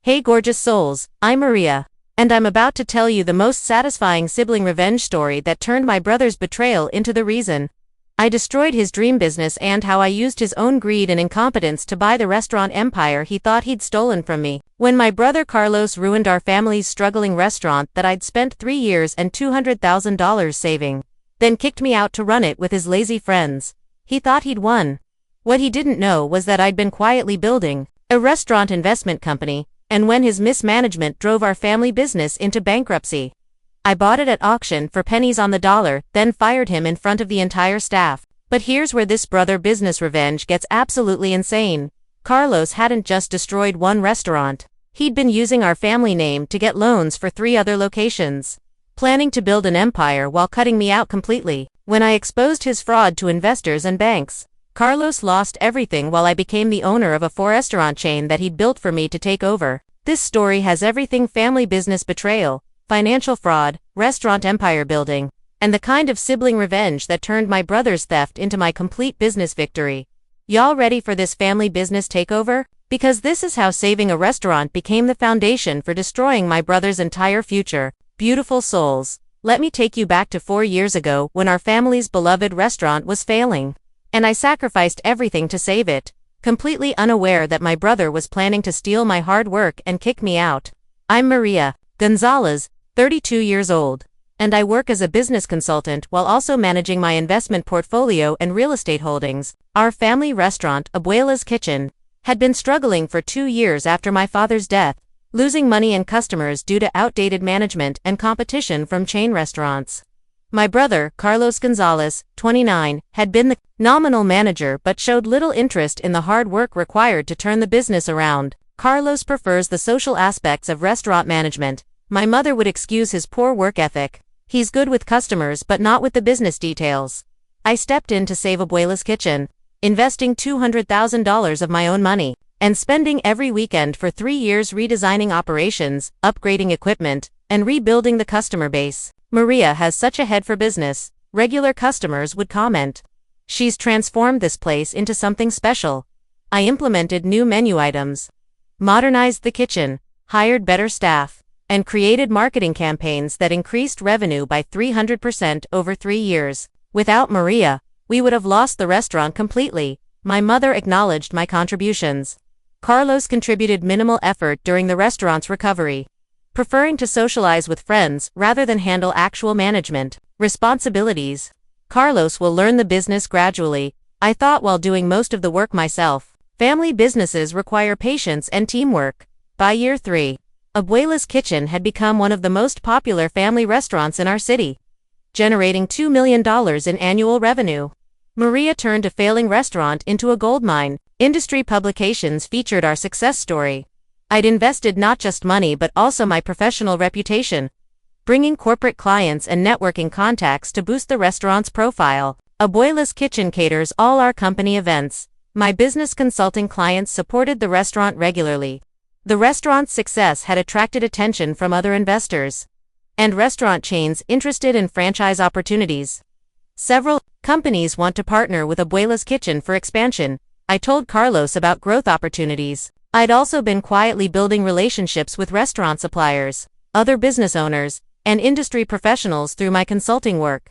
Hey gorgeous souls, I'm Maria. And I'm about to tell you the most satisfying sibling revenge story that turned my brother's betrayal into the reason I destroyed his dream business and how I used his own greed and incompetence to buy the restaurant empire he thought he'd stolen from me. When my brother Carlos ruined our family's struggling restaurant that I'd spent 3 years and $200,000 saving, then kicked me out to run it with his lazy friends, he thought he'd won. What he didn't know was that I'd been quietly building a restaurant investment company, and when his mismanagement drove our family business into bankruptcy, I bought it at auction for pennies on the dollar, then fired him in front of the entire staff. But here's where this brother business revenge gets absolutely insane. Carlos hadn't just destroyed one restaurant. He'd been using our family name to get loans for 3 other locations, planning to build an empire while cutting me out completely. When I exposed his fraud to investors and banks, Carlos lost everything while I became the owner of a 4-restaurant chain that he'd built for me to take over. This story has everything: family business betrayal, financial fraud, restaurant empire building, and the kind of sibling revenge that turned my brother's theft into my complete business victory. Y'all ready for this family business takeover? Because this is how saving a restaurant became the foundation for destroying my brother's entire future. Beautiful souls, let me take you back to 4 years ago when our family's beloved restaurant was failing. And I sacrificed everything to save it, completely unaware that my brother was planning to steal my hard work and kick me out. I'm Maria Gonzalez, 32 years old, and I work as a business consultant while also managing my investment portfolio and real estate holdings. Our family restaurant, Abuela's Kitchen, had been struggling for 2 years after my father's death, losing money and customers due to outdated management and competition from chain restaurants. My brother, Carlos Gonzalez, 29, had been the nominal manager but showed little interest in the hard work required to turn the business around. Carlos prefers the social aspects of restaurant management. My mother would excuse his poor work ethic. He's good with customers but not with the business details. I stepped in to save Abuela's Kitchen, investing $200,000 of my own money, and spending every weekend for 3 years redesigning operations, upgrading equipment, and rebuilding the customer base. Maria has such a head for business, regular customers would comment. She's transformed this place into something special. I implemented new menu items, modernized the kitchen, hired better staff, and created marketing campaigns that increased revenue by 300% over 3 years. Without Maria, we would have lost the restaurant completely. My mother acknowledged my contributions. Carlos contributed minimal effort during the restaurant's recovery, preferring to socialize with friends rather than handle actual management responsibilities. Carlos will learn the business gradually, I thought, while doing most of the work myself. Family businesses require patience and teamwork. By year 3, Abuela's Kitchen had become one of the most popular family restaurants in our city, generating $2 million in annual revenue. Maria turned a failing restaurant into a goldmine. Industry publications featured our success story. I'd invested not just money but also my professional reputation, bringing corporate clients and networking contacts to boost the restaurant's profile. Abuela's Kitchen caters all our company events. My business consulting clients supported the restaurant regularly. The restaurant's success had attracted attention from other investors and restaurant chains interested in franchise opportunities. Several companies want to partner with Abuela's Kitchen for expansion. I told Carlos about growth opportunities. I'd also been quietly building relationships with restaurant suppliers, other business owners, and industry professionals through my consulting work.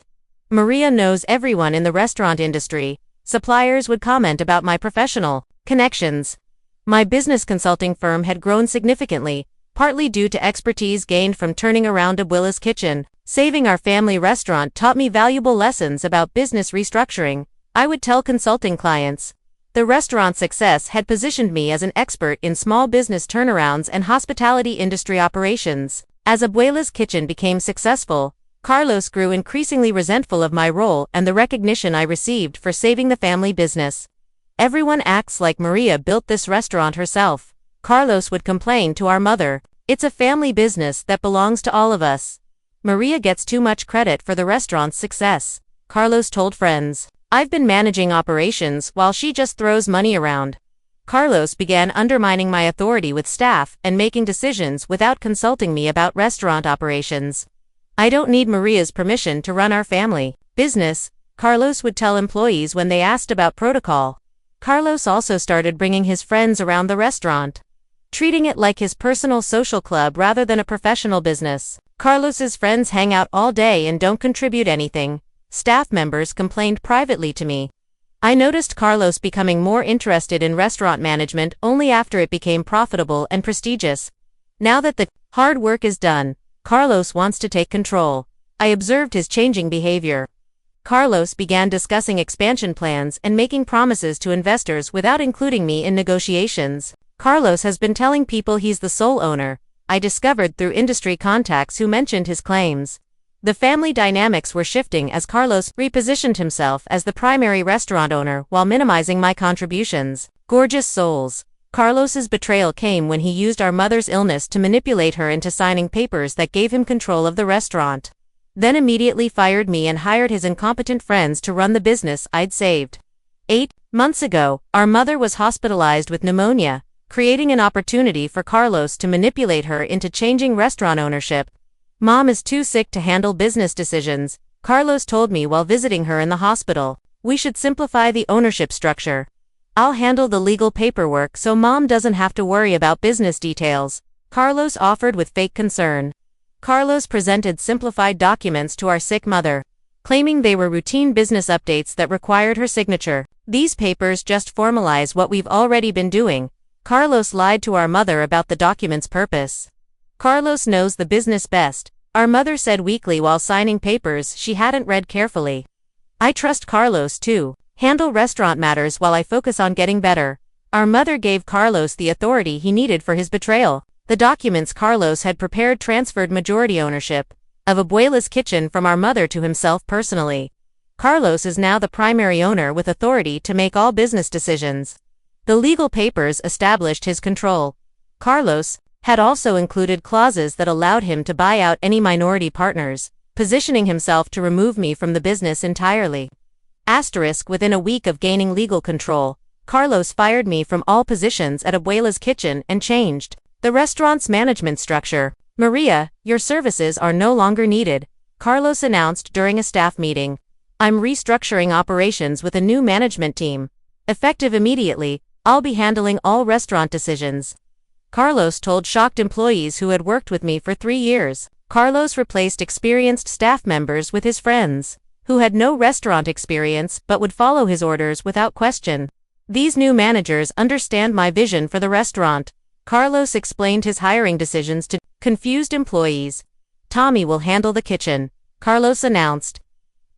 Maria knows everyone in the restaurant industry. Suppliers would comment about my professional connections. My business consulting firm had grown significantly, partly due to expertise gained from turning around Abuela's Kitchen. Saving our family restaurant taught me valuable lessons about business restructuring. I would tell consulting clients, the restaurant's success had positioned me as an expert in small business turnarounds and hospitality industry operations. As Abuela's Kitchen became successful, Carlos grew increasingly resentful of my role and the recognition I received for saving the family business. Everyone acts like Maria built this restaurant herself. Carlos would complain to our mother, it's a family business that belongs to all of us. Maria gets too much credit for the restaurant's success. Carlos told friends, I've been managing operations while she just throws money around. Carlos began undermining my authority with staff and making decisions without consulting me about restaurant operations. I don't need Maria's permission to run our family business, Carlos would tell employees when they asked about protocol. Carlos also started bringing his friends around the restaurant, treating it like his personal social club rather than a professional business. Carlos's friends hang out all day and don't contribute anything. Staff members complained privately to me. I noticed Carlos becoming more interested in restaurant management only after it became profitable and prestigious. Now that the hard work is done, Carlos wants to take control. I observed his changing behavior. Carlos began discussing expansion plans and making promises to investors without including me in negotiations. Carlos has been telling people he's the sole owner, I discovered through industry contacts who mentioned his claims. The family dynamics were shifting as Carlos repositioned himself as the primary restaurant owner while minimizing my contributions. Gorgeous souls. Carlos's betrayal came when he used our mother's illness to manipulate her into signing papers that gave him control of the restaurant. Then immediately fired me and hired his incompetent friends to run the business I'd saved. 8 months ago, our mother was hospitalized with pneumonia, creating an opportunity for Carlos to manipulate her into changing restaurant ownership. Mom is too sick to handle business decisions, Carlos told me while visiting her in the hospital. We should simplify the ownership structure. I'll handle the legal paperwork so Mom doesn't have to worry about business details, Carlos offered with fake concern. Carlos presented simplified documents to our sick mother, claiming they were routine business updates that required her signature. These papers just formalize what we've already been doing. Carlos lied to our mother about the document's purpose. Carlos knows the business best, our mother said weakly while signing papers she hadn't read carefully. I trust Carlos too. Handle restaurant matters while I focus on getting better. Our mother gave Carlos the authority he needed for his betrayal. The documents Carlos had prepared transferred majority ownership of Abuela's Kitchen from our mother to himself personally. Carlos is now the primary owner with authority to make all business decisions. The legal papers established his control. Carlos had also included clauses that allowed him to buy out any minority partners, positioning himself to remove me from the business entirely. Within a week of gaining legal control, Carlos fired me from all positions at Abuela's Kitchen and changed the restaurant's management structure. Maria, your services are no longer needed, Carlos announced during a staff meeting. I'm restructuring operations with a new management team. Effective immediately, I'll be handling all restaurant decisions. Carlos told shocked employees who had worked with me for 3 years. Carlos replaced experienced staff members with his friends, who had no restaurant experience but would follow his orders without question. These new managers understand my vision for the restaurant. Carlos explained his hiring decisions to confused employees. Tommy will handle the kitchen, Carlos announced.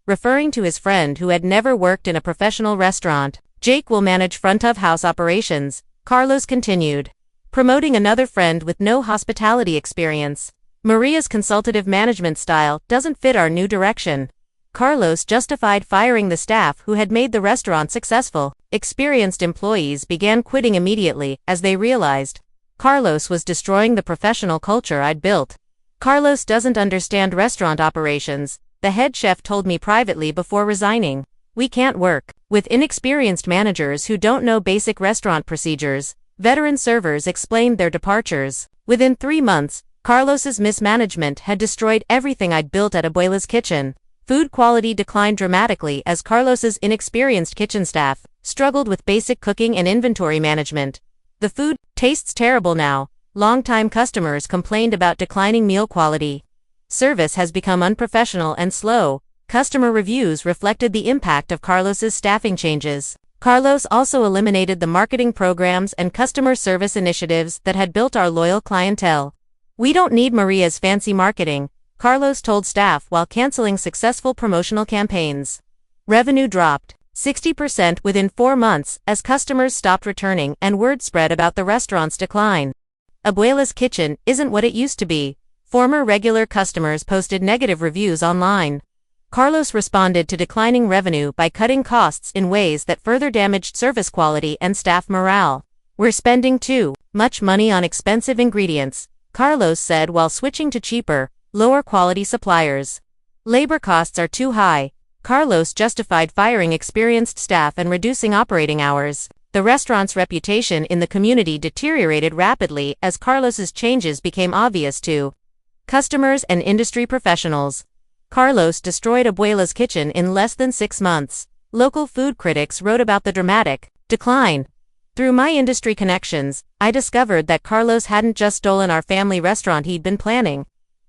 Referring to his friend who had never worked in a professional restaurant, Jake will manage front-of-house operations, Carlos continued. Promoting another friend with no hospitality experience. Maria's consultative management style doesn't fit our new direction. Carlos justified firing the staff who had made the restaurant successful. Experienced employees began quitting immediately as they realized Carlos was destroying the professional culture I'd built. Carlos doesn't understand restaurant operations, the head chef told me privately before resigning. We can't work with inexperienced managers who don't know basic restaurant procedures, veteran servers explained their departures. Within 3 months, Carlos's mismanagement had destroyed everything I'd built at Abuela's Kitchen. Food quality declined dramatically as Carlos's inexperienced kitchen staff struggled with basic cooking and inventory management. The food tastes terrible now, longtime customers complained about declining meal quality. Service has become unprofessional and slow. Customer reviews reflected the impact of Carlos's staffing changes. Carlos also eliminated the marketing programs and customer service initiatives that had built our loyal clientele. We don't need Maria's fancy marketing, Carlos told staff while canceling successful promotional campaigns. Revenue dropped 60% within 4 months as customers stopped returning and word spread about the restaurant's decline. Abuela's Kitchen isn't what it used to be. Former regular customers posted negative reviews online. Carlos responded to declining revenue by cutting costs in ways that further damaged service quality and staff morale. We're spending too much money on expensive ingredients, Carlos said while switching to cheaper, lower quality suppliers. Labor costs are too high. Carlos justified firing experienced staff and reducing operating hours. The restaurant's reputation in the community deteriorated rapidly as Carlos's changes became obvious to customers and industry professionals. Carlos destroyed Abuela's Kitchen in less than 6 months. Local food critics wrote about the dramatic decline. Through my industry connections, I discovered that Carlos hadn't just stolen our family restaurant he'd been planning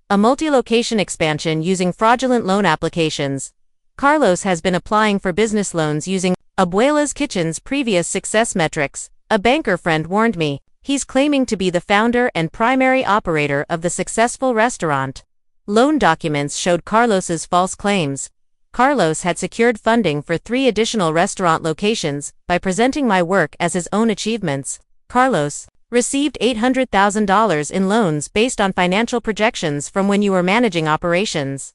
a multi-location expansion using fraudulent loan applications. Carlos has been applying for business loans using Abuela's Kitchen's previous success metrics. A banker friend warned me. He's claiming to be the founder and primary operator of the successful restaurant. Loan documents showed Carlos's false claims. Carlos had secured funding for 3 additional restaurant locations by presenting my work as his own achievements. Carlos received $800,000 in loans based on financial projections from when you were managing operations.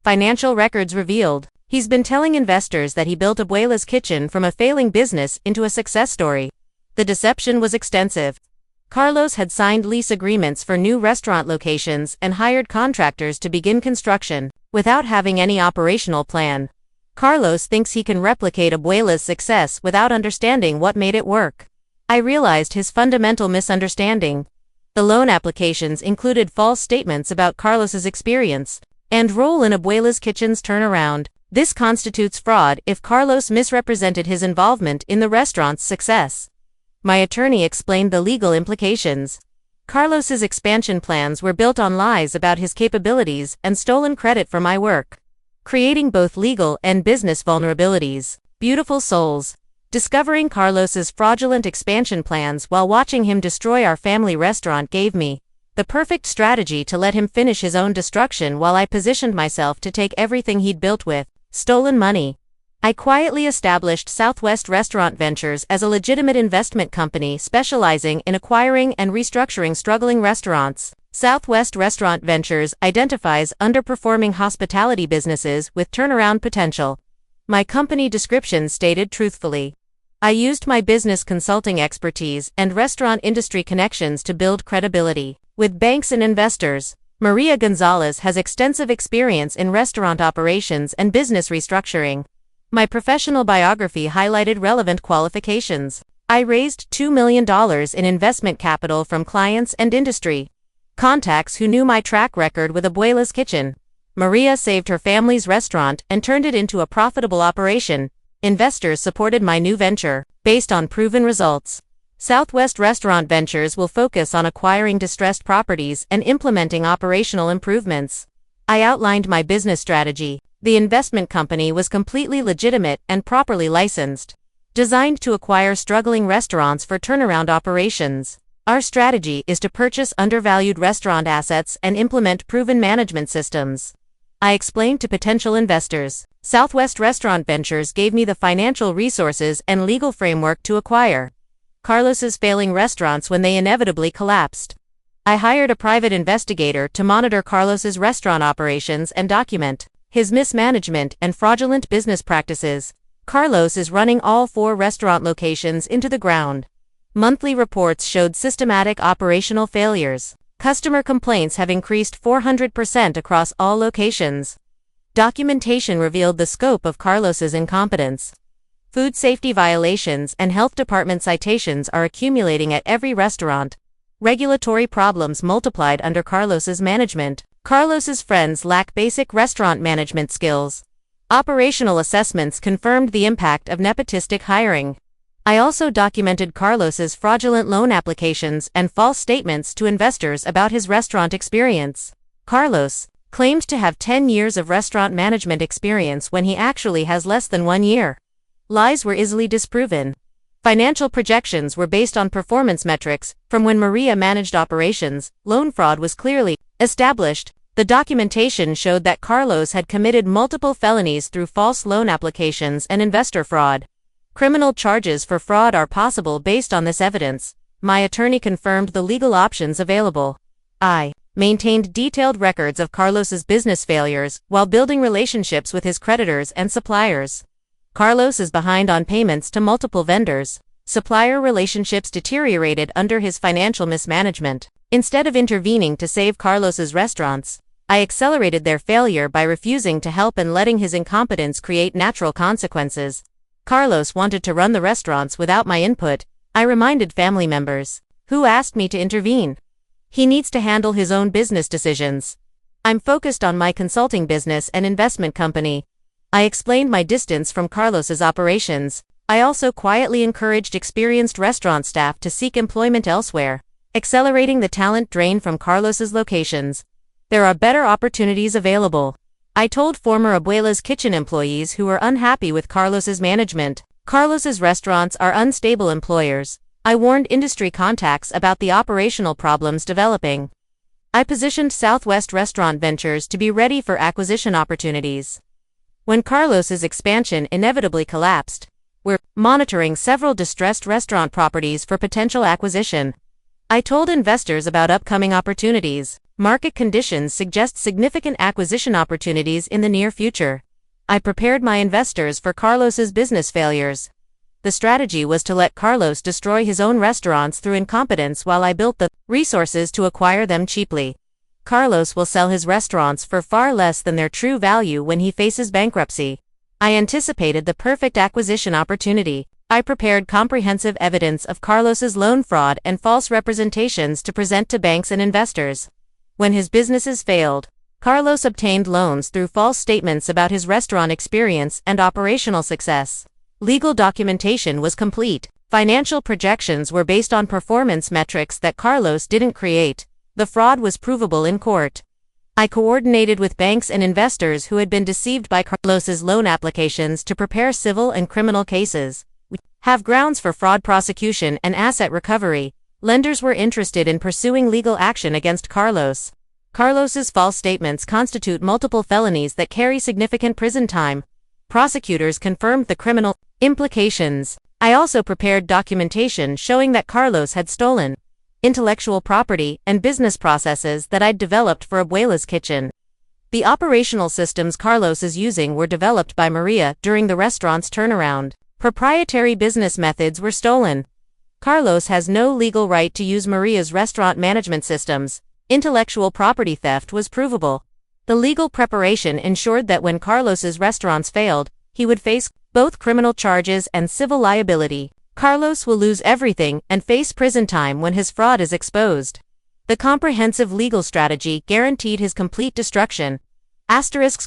Financial records revealed he's been telling investors that he built Abuela's Kitchen from a failing business into a success story. The deception was extensive. Carlos had signed lease agreements for new restaurant locations and hired contractors to begin construction, without having any operational plan. Carlos thinks he can replicate Abuela's success without understanding what made it work. I realized his fundamental misunderstanding. The loan applications included false statements about Carlos's experience and role in Abuela's Kitchen's turnaround. This constitutes fraud if Carlos misrepresented his involvement in the restaurant's success. My attorney explained the legal implications. Carlos's expansion plans were built on lies about his capabilities and stolen credit for my work, creating both legal and business vulnerabilities. Beautiful souls. Discovering Carlos's fraudulent expansion plans while watching him destroy our family restaurant gave me the perfect strategy to let him finish his own destruction while I positioned myself to take everything he'd built with stolen money. I quietly established Southwest Restaurant Ventures as a legitimate investment company specializing in acquiring and restructuring struggling restaurants. Southwest Restaurant Ventures identifies underperforming hospitality businesses with turnaround potential. My company description stated truthfully, I used my business consulting expertise and restaurant industry connections to build credibility with banks and investors. Maria Gonzalez has extensive experience in restaurant operations and business restructuring. My professional biography highlighted relevant qualifications. I raised $2 million in investment capital from clients and industry contacts who knew my track record with Abuela's Kitchen. Maria saved her family's restaurant and turned it into a profitable operation. Investors supported my new venture, based on proven results. Southwest Restaurant Ventures will focus on acquiring distressed properties and implementing operational improvements. I outlined my business strategy. The investment company was completely legitimate and properly licensed, designed to acquire struggling restaurants for turnaround operations. Our strategy is to purchase undervalued restaurant assets and implement proven management systems. I explained to potential investors. Southwest Restaurant Ventures gave me the financial resources and legal framework to acquire Carlos's failing restaurants when they inevitably collapsed. I hired a private investigator to monitor Carlos's restaurant operations and document his mismanagement and fraudulent business practices. Carlos is running all 4 restaurant locations into the ground. Monthly reports showed systematic operational failures. Customer complaints have increased 400% across all locations. Documentation revealed the scope of Carlos's incompetence. Food safety violations and health department citations are accumulating at every restaurant. Regulatory problems multiplied under Carlos's management. Carlos's friends lack basic restaurant management skills. Operational assessments confirmed the impact of nepotistic hiring. I also documented Carlos's fraudulent loan applications and false statements to investors about his restaurant experience. Carlos claimed to have 10 years of restaurant management experience when he actually has less than 1 year. Lies were easily disproven. Financial projections were based on performance metrics from when Maria managed operations. Loan fraud was clearly established. The documentation showed that Carlos had committed multiple felonies through false loan applications and investor fraud. Criminal charges for fraud are possible based on this evidence. My attorney confirmed the legal options available. I maintained detailed records of Carlos's business failures while building relationships with his creditors and suppliers. Carlos is behind on payments to multiple vendors. Supplier relationships deteriorated under his financial mismanagement. Instead of intervening to save Carlos's restaurants, I accelerated their failure by refusing to help and letting his incompetence create natural consequences. Carlos wanted to run the restaurants without my input. I reminded family members, who asked me to intervene. He needs to handle his own business decisions. I'm focused on my consulting business and investment company. I explained my distance from Carlos's operations. I also quietly encouraged experienced restaurant staff to seek employment elsewhere, accelerating the talent drain from Carlos's locations. There are better opportunities available. I told former Abuela's Kitchen employees who were unhappy with Carlos's management. Carlos's restaurants are unstable employers. I warned industry contacts about the operational problems developing. I positioned Southwest Restaurant Ventures to be ready for acquisition opportunities. When Carlos's expansion inevitably collapsed, we're monitoring several distressed restaurant properties for potential acquisition. I told investors about upcoming opportunities. Market conditions suggest significant acquisition opportunities in the near future. I prepared my investors for Carlos's business failures. The strategy was to let Carlos destroy his own restaurants through incompetence while I built the resources to acquire them cheaply. Carlos will sell his restaurants for far less than their true value when he faces bankruptcy. I anticipated the perfect acquisition opportunity. I prepared comprehensive evidence of Carlos's loan fraud and false representations to present to banks and investors. When his businesses failed, Carlos obtained loans through false statements about his restaurant experience and operational success. Legal documentation was complete. Financial projections were based on performance metrics that Carlos didn't create. The fraud was provable in court. I coordinated with banks and investors who had been deceived by Carlos's loan applications to prepare civil and criminal cases. We have grounds for fraud prosecution and asset recovery. Lenders were interested in pursuing legal action against Carlos. Carlos's false statements constitute multiple felonies that carry significant prison time. Prosecutors confirmed the criminal implications. I also prepared documentation showing that Carlos had stolen intellectual property and business processes that I'd developed for Abuela's Kitchen. The operational systems Carlos is using were developed by Maria during the restaurant's turnaround. Proprietary business methods were stolen. Carlos has no legal right to use Maria's restaurant management systems. Intellectual property theft was provable. The legal preparation ensured that when Carlos's restaurants failed, he would face both criminal charges and civil liability. Carlos will lose everything and face prison time when his fraud is exposed. The comprehensive legal strategy guaranteed his complete destruction.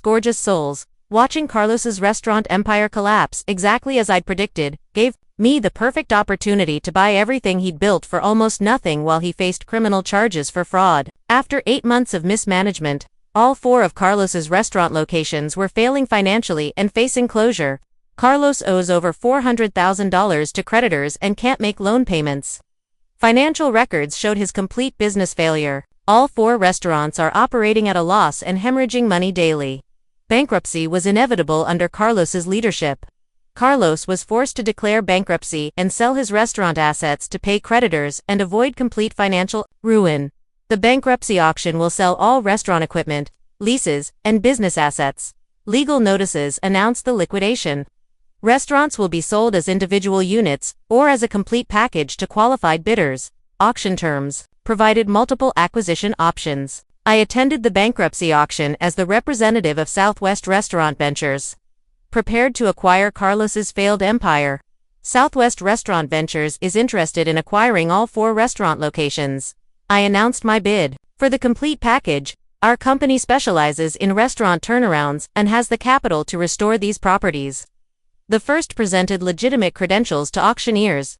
Gorgeous souls, watching Carlos's restaurant empire collapse exactly as I'd predicted, gave me the perfect opportunity to buy everything he'd built for almost nothing while he faced criminal charges for fraud. After 8 months of mismanagement, all 4 of Carlos's restaurant locations were failing financially and facing closure. Carlos owes over $400,000 to creditors and can't make loan payments. Financial records showed his complete business failure. All 4 restaurants are operating at a loss and hemorrhaging money daily. Bankruptcy was inevitable under Carlos's leadership. Carlos was forced to declare bankruptcy and sell his restaurant assets to pay creditors and avoid complete financial ruin. The bankruptcy auction will sell all restaurant equipment, leases, and business assets. Legal notices announce the liquidation. Restaurants will be sold as individual units or as a complete package to qualified bidders. Auction terms provided multiple acquisition options. I attended the bankruptcy auction as the representative of Southwest Restaurant Ventures, prepared to acquire Carlos's failed empire. Southwest Restaurant Ventures is interested in acquiring all 4 restaurant locations. I announced my bid. For the complete package, our company specializes in restaurant turnarounds and has the capital to restore these properties. The first presented legitimate credentials to auctioneers.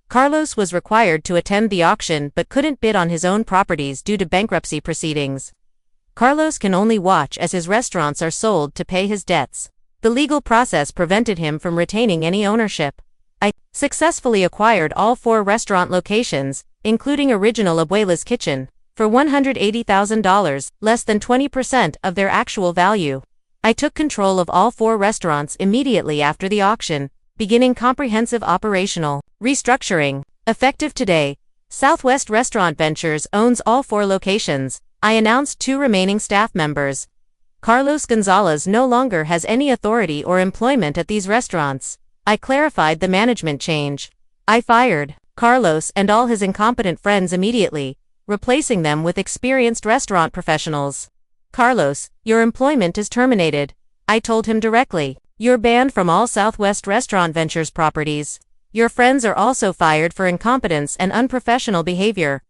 Carlos was required to attend the auction but couldn't bid on his own properties due to bankruptcy proceedings. Carlos can only watch as his restaurants are sold to pay his debts. The legal process prevented him from retaining any ownership. I successfully acquired all 4 restaurant locations, including original Abuela's Kitchen, for $180,000, less than 20% of their actual value. I took control of all 4 restaurants immediately after the auction, beginning comprehensive operational restructuring. Effective today, Southwest Restaurant Ventures owns all 4 locations. I announced 2 remaining staff members. Carlos Gonzalez no longer has any authority or employment at these restaurants. I clarified the management change. I fired Carlos and all his incompetent friends immediately, replacing them with experienced restaurant professionals. Carlos, your employment is terminated. I told him directly. You're banned from all Southwest Restaurant Ventures properties. Your friends are also fired for incompetence and unprofessional behavior.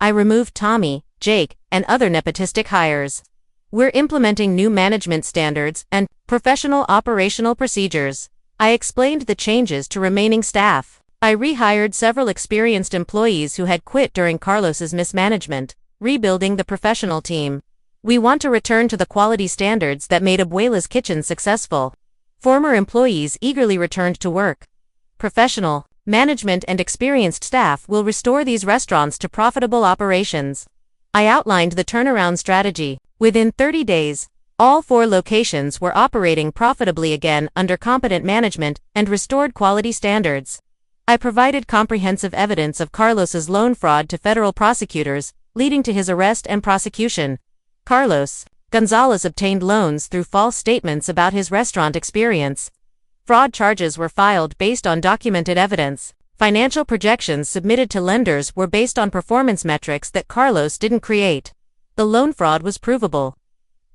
I removed Tommy, Jake, and other nepotistic hires. We're implementing new management standards and professional operational procedures. I explained the changes to remaining staff. I rehired several experienced employees who had quit during Carlos's mismanagement, rebuilding the professional team. We want to return to the quality standards that made Abuela's Kitchen successful. Former employees eagerly returned to work. Professional, management and experienced staff will restore these restaurants to profitable operations. I outlined the turnaround strategy. Within 30 days, all 4 locations were operating profitably again under competent management and restored quality standards. I provided comprehensive evidence of Carlos's loan fraud to federal prosecutors, leading to his arrest and prosecution. Carlos Gonzalez obtained loans through false statements about his restaurant experience. Fraud charges were filed based on documented evidence. Financial projections submitted to lenders were based on performance metrics that Carlos didn't create. The loan fraud was provable.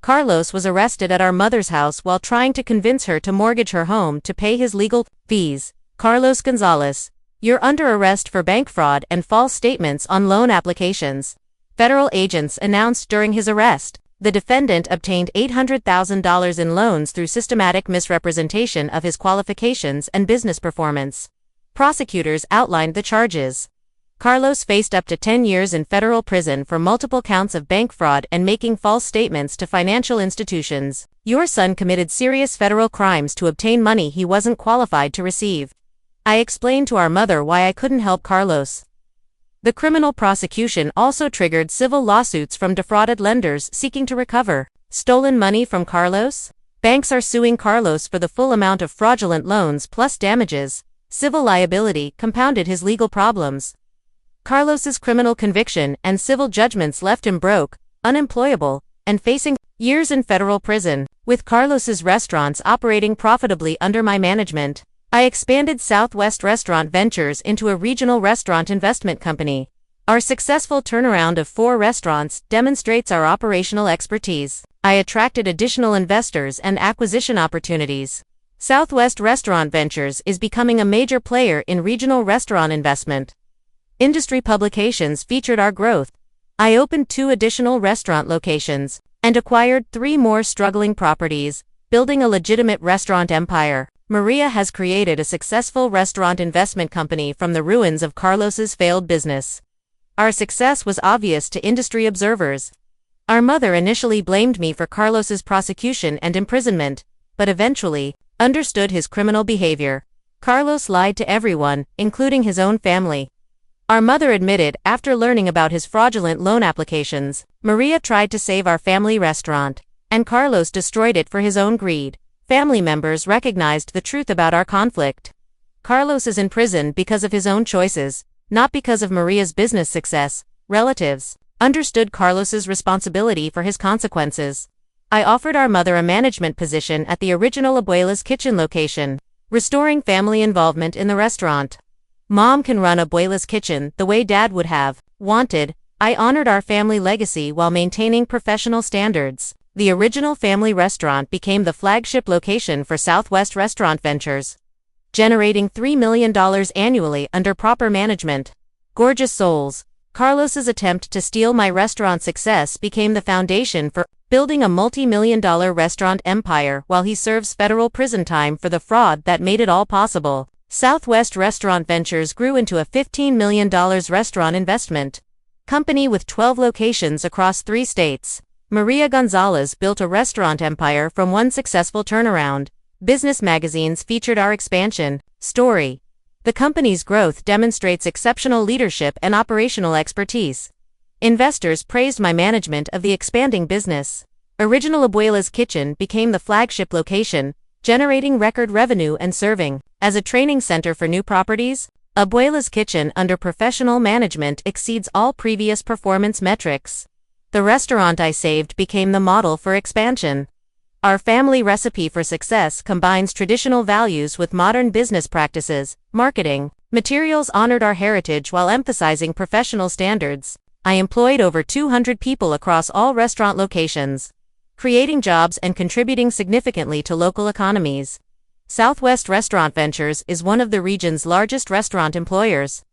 Carlos was arrested at our mother's house while trying to convince her to mortgage her home to pay his legal fees. Carlos Gonzalez, you're under arrest for bank fraud and false statements on loan applications. Federal agents announced during his arrest. The defendant obtained $800,000 in loans through systematic misrepresentation of his qualifications and business performance. Prosecutors outlined the charges. Carlos faced up to 10 years in federal prison for multiple counts of bank fraud and making false statements to financial institutions. Your son committed serious federal crimes to obtain money he wasn't qualified to receive. I explained to our mother why I couldn't help Carlos. The criminal prosecution also triggered civil lawsuits from defrauded lenders seeking to recover stolen money from Carlos. Banks are suing Carlos for the full amount of fraudulent loans plus damages. Civil liability compounded his legal problems. Carlos's criminal conviction and civil judgments left him broke, unemployable, and facing years in federal prison. With Carlos's restaurants operating profitably under my management, I expanded Southwest Restaurant Ventures into a regional restaurant investment company. Our successful turnaround of 4 restaurants demonstrates our operational expertise. I attracted additional investors and acquisition opportunities. Southwest Restaurant Ventures is becoming a major player in regional restaurant investment. Industry publications featured our growth. I opened 2 additional restaurant locations and acquired 3 more struggling properties, building a legitimate restaurant empire. Maria has created a successful restaurant investment company from the ruins of Carlos's failed business. Our success was obvious to industry observers. Our mother initially blamed me for Carlos's prosecution and imprisonment, but eventually understood his criminal behavior. Carlos lied to everyone, including his own family. Our mother admitted after learning about his fraudulent loan applications, Maria tried to save our family restaurant, and Carlos destroyed it for his own greed. Family members recognized the truth about our conflict. Carlos is in prison because of his own choices, not because of Maria's business success. Relatives understood Carlos's responsibility for his consequences. I offered our mother a management position at the original Abuela's Kitchen location, restoring family involvement in the restaurant. Mom can run Abuela's Kitchen the way Dad would have wanted. I honored our family legacy while maintaining professional standards. The original family restaurant became the flagship location for Southwest Restaurant Ventures, generating $3 million annually under proper management. Gorgeous souls. Carlos's attempt to steal my restaurant success became the foundation for building a multi-million-dollar restaurant empire while he serves federal prison time for the fraud that made it all possible. Southwest Restaurant Ventures grew into a $15 million restaurant investment company with 12 locations across 3 states. Maria Gonzalez built a restaurant empire from one successful turnaround. Business magazines featured our expansion story. The company's growth demonstrates exceptional leadership and operational expertise. Investors praised my management of the expanding business. Original Abuela's Kitchen became the flagship location, generating record revenue and serving as a training center for new properties. Abuela's Kitchen under professional management exceeds all previous performance metrics. The restaurant I saved became the model for expansion. Our family recipe for success combines traditional values with modern business practices. Marketing materials honored our heritage while emphasizing professional standards. I employed over 200 people across all restaurant locations, creating jobs and contributing significantly to local economies. Southwest Restaurant Ventures is one of the region's largest restaurant employers.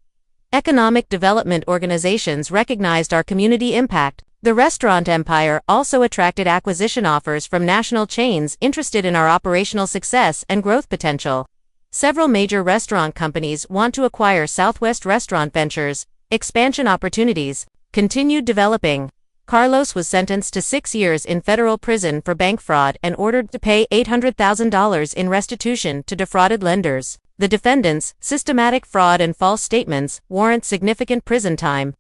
Economic development organizations recognized our community impact. The restaurant empire also attracted acquisition offers from national chains interested in our operational success and growth potential. Several major restaurant companies want to acquire Southwest Restaurant Ventures. Expansion opportunities. Continued developing. Carlos was sentenced to 6 years in federal prison for bank fraud and ordered to pay $800,000 in restitution to defrauded lenders. The defendants' systematic fraud and false statements warrant significant prison time.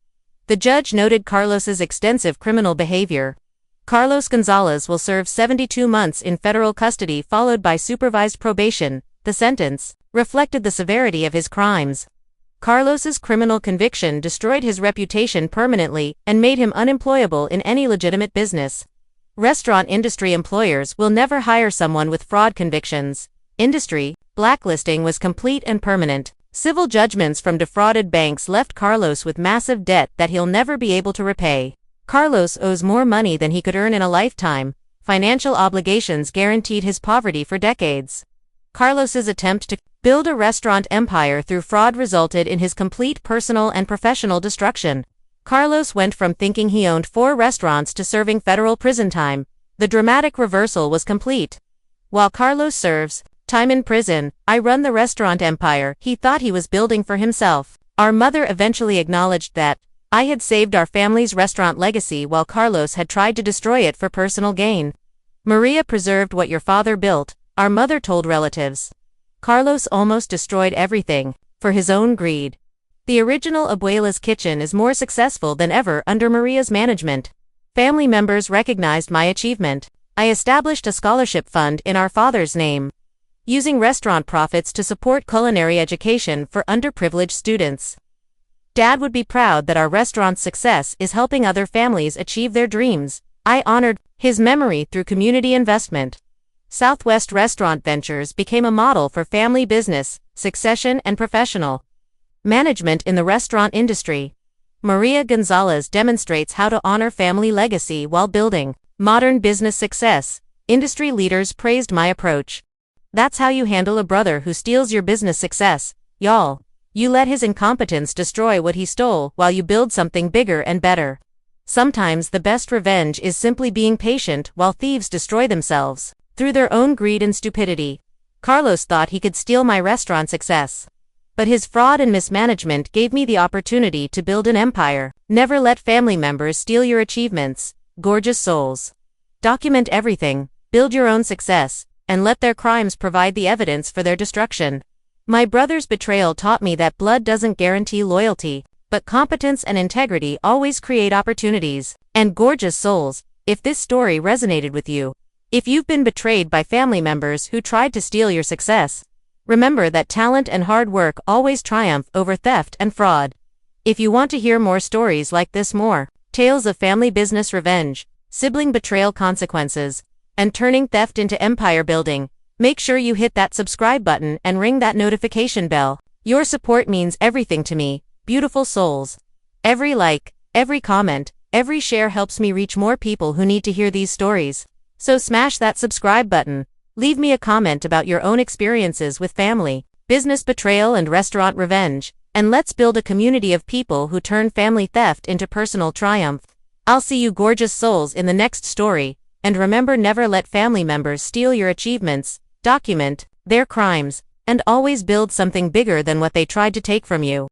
The judge noted Carlos's extensive criminal behavior. Carlos Gonzalez will serve 72 months in federal custody followed by supervised probation. The sentence reflected the severity of his crimes. Carlos's criminal conviction destroyed his reputation permanently and made him unemployable in any legitimate business. Restaurant industry employers will never hire someone with fraud convictions. Industry blacklisting was complete and permanent. Civil judgments from defrauded banks left Carlos with massive debt that he'll never be able to repay. Carlos owes more money than he could earn in a lifetime. Financial obligations guaranteed his poverty for decades. Carlos's attempt to build a restaurant empire through fraud resulted in his complete personal and professional destruction. Carlos went from thinking he owned 4 restaurants to serving federal prison time. The dramatic reversal was complete. While Carlos serves time in prison, I run the restaurant empire he thought he was building for himself. Our mother eventually acknowledged that I had saved our family's restaurant legacy while Carlos had tried to destroy it for personal gain. Maria preserved what your father built, our mother told relatives. Carlos almost destroyed everything for his own greed. The original Abuela's Kitchen is more successful than ever under Maria's management. Family members recognized my achievement. I established a scholarship fund in our father's name, using restaurant profits to support culinary education for underprivileged students. Dad would be proud that our restaurant's success is helping other families achieve their dreams. I honored his memory through community investment. Southwest Restaurant Ventures became a model for family business, succession and professional management in the restaurant industry. Maria Gonzalez demonstrates how to honor family legacy while building modern business success. Industry leaders praised my approach. That's how you handle a brother who steals your business success, y'all. You let his incompetence destroy what he stole while you build something bigger and better. Sometimes the best revenge is simply being patient while thieves destroy themselves through their own greed and stupidity. Carlos thought he could steal my restaurant success, but his fraud and mismanagement gave me the opportunity to build an empire. Never let family members steal your achievements, gorgeous souls. Document everything, build your own success, and let their crimes provide the evidence for their destruction. My brother's betrayal taught me that blood doesn't guarantee loyalty, but competence and integrity always create opportunities. And gorgeous souls, if this story resonated with you, if you've been betrayed by family members who tried to steal your success, remember that talent and hard work always triumph over theft and fraud. If you want to hear more stories like this, more tales of family business revenge, sibling betrayal consequences, and turning theft into empire building, make sure you hit that subscribe button and ring that notification bell. Your support means everything to me, beautiful souls. Every like, every comment, every share helps me reach more people who need to hear these stories. So smash that subscribe button. Leave me a comment about your own experiences with family, business betrayal and restaurant revenge, and let's build a community of people who turn family theft into personal triumph. I'll see you gorgeous souls in the next story, and remember, never let family members steal your achievements, document their crimes, and always build something bigger than what they tried to take from you.